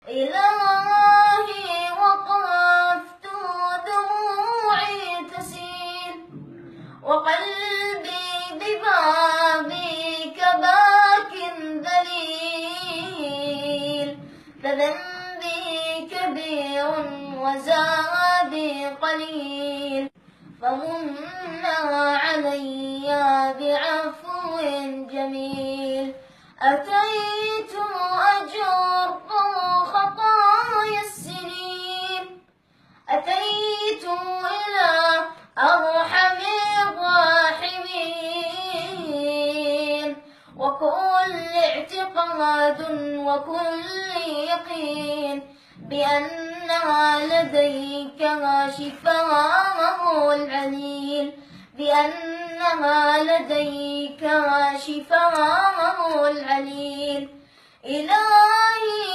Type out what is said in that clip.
إلهي وقفت دموعي تسيل وقلبي ببابك باك ذليل فذنبي كبير وزادي قليل فمن علي بعفو جميل أتيت أجر خطايا السنين أتيت إلى أرحم الراحمين وكل اعتقاد وكل يقين بأن لديك شفاء العليل بأنها لديك شفاء العليل إلهي